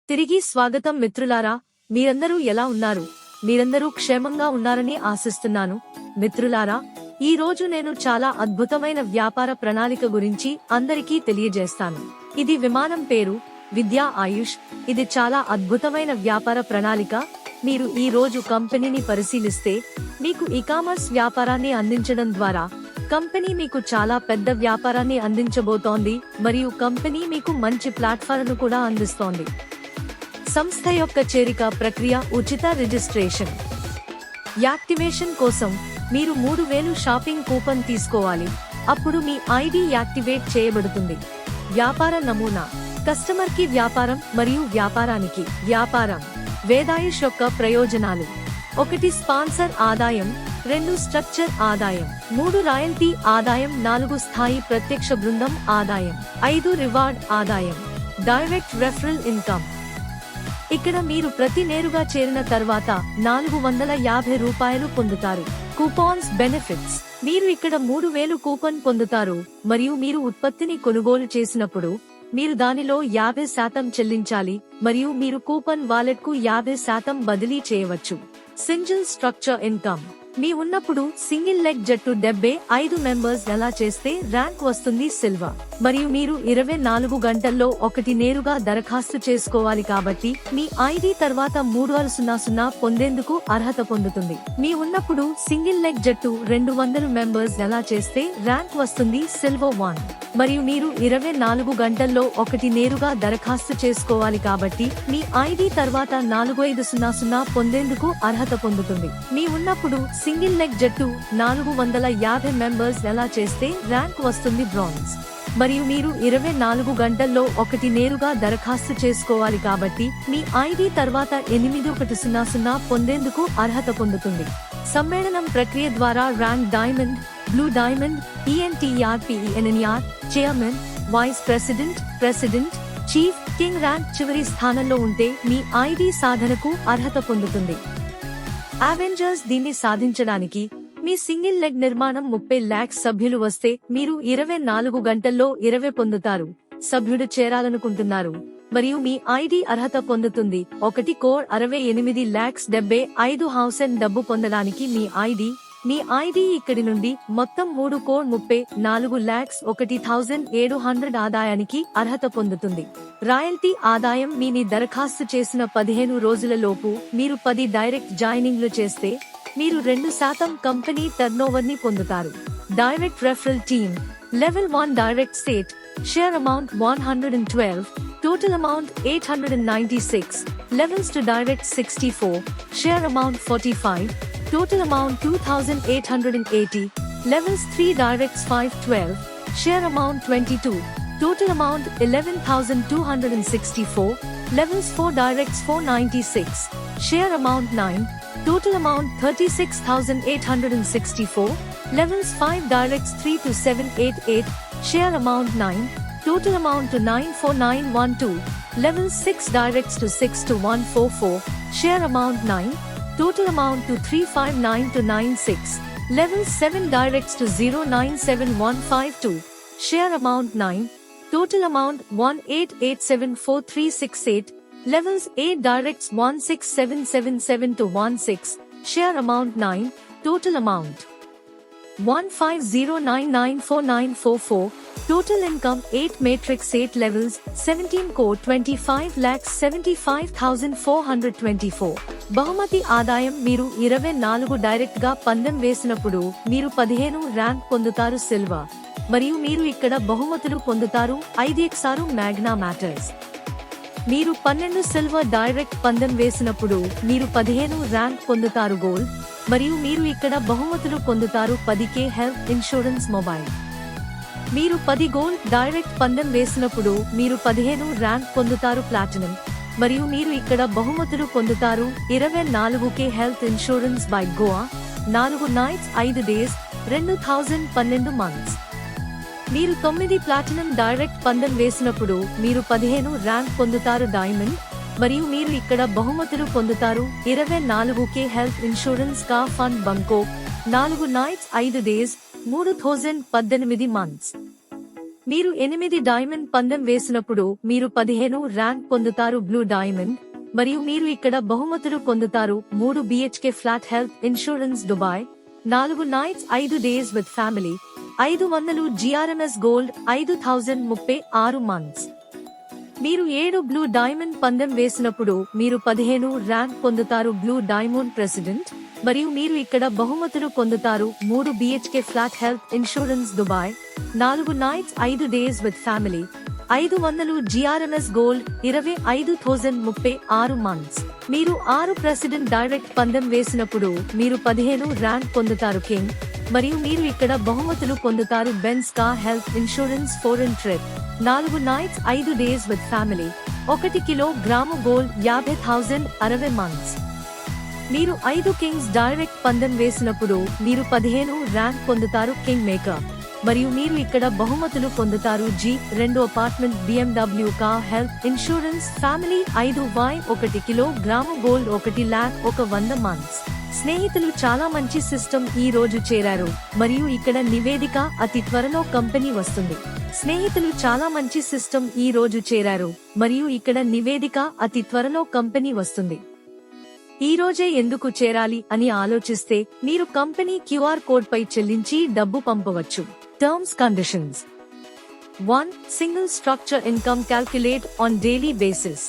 తిరిగి స్వాగతం మిత్రులారా. మీరందరూ ఎలా ఉన్నారు? మీరందరూ క్షేమంగా ఉన్నారని ఆశిస్తున్నాను. మిత్రులారా, ఈ రోజు నేను చాలా అద్భుతమైన వ్యాపార ప్రణాళిక గురించి అందరికీ తెలియజేస్తాను. ఇది విమానం పేరు విద్యా ఆయుష్. ఇది చాలా అద్భుతమైన వ్యాపార ప్రణాళిక. మీరు ఈ రోజు కంపెనీని పరిశీలిస్తే, మీకు ఈకామర్స్ వ్యాపారాన్ని అందించడం ద్వారా కంపెనీ మీకు చాలా పెద్ద వ్యాపారాన్ని అందించబోతోంది మరియు కంపెనీ మీకు మంచి ప్లాట్ఫామ్ను కూడా అందిస్తోంది. సంస్థ యొక్క చేరిక ప్రక్రియ ఉచిత రిజిస్ట్రేషన్. యాక్టివేషన్ కోసం మీరు 3000 షాపింగ్ కూపన్ తీసుకోవాలి. అప్పుడు మీ ఐడి యాక్టివేట్ చేయబడుతుంది. వ్యాపార నమూనా. కస్టమర్ కి వ్యాపారం మరియు వ్యాపారానికి వ్యాపారం. వేదాయుష్ యొక్క ప్రయోజనాలు: 1 స్పాన్సర్ ఆదాయం, 2 స్ట్రక్చర్ ఆదాయం, 3 రాయల్టీ ఆదాయం, 4 స్థాయి ప్రత్యక్ష బృందం ఆదాయం, 5 రివార్డ్ ఆదాయం. Direct referral income. ఇక్కడ మీరు ప్రతి నేరుగా చేరిన తర్వాత 450 రూపాయలు పొందుతారు. Coupons benefits. మీరు ఇక్కడ 3000 కూపన్ పొందుతారు మరియు మీరు ఉత్పత్తిని కొనుగోలు చేసినప్పుడు మీరు దానిలో 50% చెల్లించాలి మరియు మీరు కూపన్ వాలెట్ కు 50% బదిలీ చేయవచ్చు. Single structure income. మీ ఉన్నప్పుడు సింగిల్ లెగ్ జట్టు 75 మెంబర్స్ ఎలా చేస్తే ర్యాంక్ వస్తుంది సిల్వర్. మరియు మీరు 24 గంటల్లో ఒకటి నేరుగా దరఖాస్తు చేసుకోవాలి కాబట్టి మీ ఐడి తర్వాత 300 పొందేందుకు అర్హత పొందుతుంది. మీ ఉన్నప్పుడు సింగిల్ లెగ్ జట్టు 200 మెంబర్స్ ఎలా చేస్తే ర్యాంక్ వస్తుంది సిల్వర్ 1. మరియు మీరు 24 గంటల్లో ఒకటి నేరుగా దరఖాస్తు చేసుకోవాలి కాబట్టి మీ ఐడి తర్వాత 4500 పొందేందుకు అర్హత పొందుతుంది. మీ ఉన్నప్పుడు సింగిల్ లెగ్ జట్టు 450 మెంబర్స్ ఎలా చేస్తే ర్యాంక్ వస్తుంది బ్రాంజ్. మరియు మీరు 24 గంటల్లో ఒకటి నేరుగా దరఖాస్తు చేసుకోవాలి కాబట్టి మీ ఐడి తర్వాత 8100 పొందేందుకు అర్హత పొందుతుంది. సమ్మేళనం ప్రక్రియ ద్వారా rank diamond, blue diamond, ENTRPENNR, chairman, vice president, president, chief, king rank చివరి స్థానంలో ఉంటే మీ ఐడి సాధనకు అర్హత పొందుతుంది. అవెంజర్స్. దీన్ని సాధించడానికి మీ సింగిల్ లెగ్ నిర్మాణం 30 lakhs సభ్యులు వస్తే మీరు 24 గంటల్లో 20 పొందుతారు. సభ్యుడు చేరాలనుకుంటున్నారు మరియు మీ ఐడి అర్హత పొందుతుంది. 1 కోడ్ 68 lakhs 75 హౌస్ అండ్ డబ్బు పొందడానికి మీ ఐడి ఇక్కడి నుండి మొత్తం 3 కోడ్ 34 lakhs 1700 ఆదాయానికి అర్హత పొందుతుంది. రాయల్టీ ఆదాయం. మీని దరఖాస్తు చేసిన 15 రోజుల లోపు మీరు 10 డైరెక్ట్ జాయినింగ్లు చేస్తే మీరు 2% కంపెనీ టర్నోవర్ ని పొందుతారు. Direct referral team. Level 1 direct state. Share amount 112, total amount 896. Levels 2 direct 64, share amount 45, total amount 2880. Levels 3 directs 512, share amount 22, total amount 11264. Levels 4 directs 496, share amount 9, total amount 36864. Levels 5 directs 3 to 788, share amount 9, total amount to 94912. Levels 6 directs to 6 to 144, share amount 9, total amount to 359 to 96. Level 7 directs to 097152. Share amount 9. Total amount 1887438. Levels 8 directs 16777 to 16. Share amount 9. Total amount 150994944. Total income 8 matrix 8 levels 17 code 25,75,424. బహుమతి ఆదాయం. మీరు 24 direct గా పందెం వేసినప్పుడు మీరు 15 rank పొందుతారు silver. మరియు మీరు ఇక్కడ బహుమతులు పొందుతారు 5x మ్యాగ్నా మ్యాటర్స్. మీరు 12 సిల్వర్ డైరెక్ట్ పందెం వేసినప్పుడు మీరు 15 ర్యాంక్ పొందుతారు గోల్డ్. మరియు మీరు ఇక్కడ బహుమతులు పొందుతారు 10K హెల్త్ ఇన్సూరెన్స్ మొబైల్. మీరు 10 గోల్డ్ డైరెక్ట్ పందెం వేసినప్పుడు మీరు 15 ర్యాంక్ పొందుతారు ప్లాటినం. మరియు మీరు ఇక్కడ బహుమతులు పొందుతారు 24K health insurance by Goa, 4 nights 5 days, 2012 months. మీరు 9 ప్లాటినం డైరెక్ట్ పందెం వేసినప్పుడు మీరు 15 ర్యాంక్ పొందుతారు డైమండ్. మరియు మీరు ఇక్కడ బహుమతులు పొందుతారు 24K హెల్త్ ఇన్సూరెన్స్ కా ఫండ్ బంకో, 4 నైట్స్ 5 డేస్, 3018 మంత్స్. మీరు 8 డైమండ్ పందెం వేసినప్పుడు మీరు 15 ర్యాంక్ పొందుతారు బ్లూ డైమండ్, మరియు మీరు ఇక్కడ బహుమతులు పొందుతారు 3 BHK flat health insurance Dubai, 4 nights 5 days with family, 500 GRMS gold, 5036 months. మీరు 7 బ్లూ డైమండ్ పందెం వేసినప్పుడు మీరు 15 ర్యాంక్ పొందుతారు బ్లూ డైమండ్ ప్రెసిడెంట్, మరియు మీరు ఇక్కడ బహుమతులు పొందుతారు 3 BHK flat health insurance Dubai, 4 nights 5 days with family, 500 GRMS gold, 25036 months. మీరు 6 ప్రెసిడెంట్ డైరెక్ట్ పందెం వేసినప్పుడు మీరు 15 ర్యాంక్ పొందుతారు కింగ్, మరియు మీరు ఇక్కడ బహుమతులు పొందుతారు Benz car health insurance foreign trip, 4 nights 5 days with family, 1 kilogram gold, 50,060 months. మీరు 5 కింగ్స్ డైరెక్ట్ పందెం వేసినప్పుడు మీరు 15 ర్యాంక్ పొందుతారు కింగ్ మేకర్, మరియు మీరు ఇక్కడ బహుమతులు పొందుతారు G2 apartment, BMW car health insurance family, 1 kilogram gold, 1,00,100 months. స్నేహితులు చాలా మంచి సిస్టమ్ ఈ రోజు చేరారు, మరియు ఇక్కడ నివేదిక అతి త్వరలో కంపెనీ వస్తుంది. స్నేహితులు చాలా మంచి సిస్టమ్ ఈ రోజు చేరారు, మరియు ఇక్కడ నివేదిక అతి త్వరలో కంపెనీ వస్తుంది. ఈ రోజే ఎందుకు చేరాలి అని ఆలోచిస్తే మీరు కంపెనీ QR కోడ్ పై చెల్లించి డబ్బు పంపవచ్చు. Terms conditions. 1. Single structure income calculate on daily basis.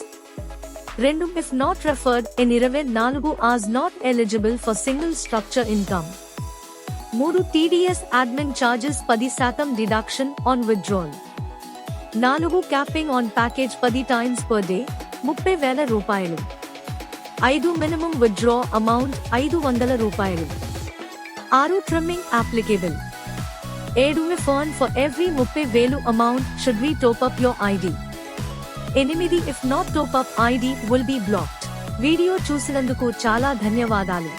2. If not referred in 24 hours not eligible for single structure income. 3. TDS admin charges 10% deduction on withdrawal. 4. Capping on package 10 times per day, 30,000 రూపాయలు. 5. Minimum withdraw amount 500 రూపాయలు. 6. Trimming applicable. 7. Fine for every 30,000 amount should we top up your ID. 8. If not top up ID will be blocked. Video చూసినందుకు చాలా ధన్యవాదాలు.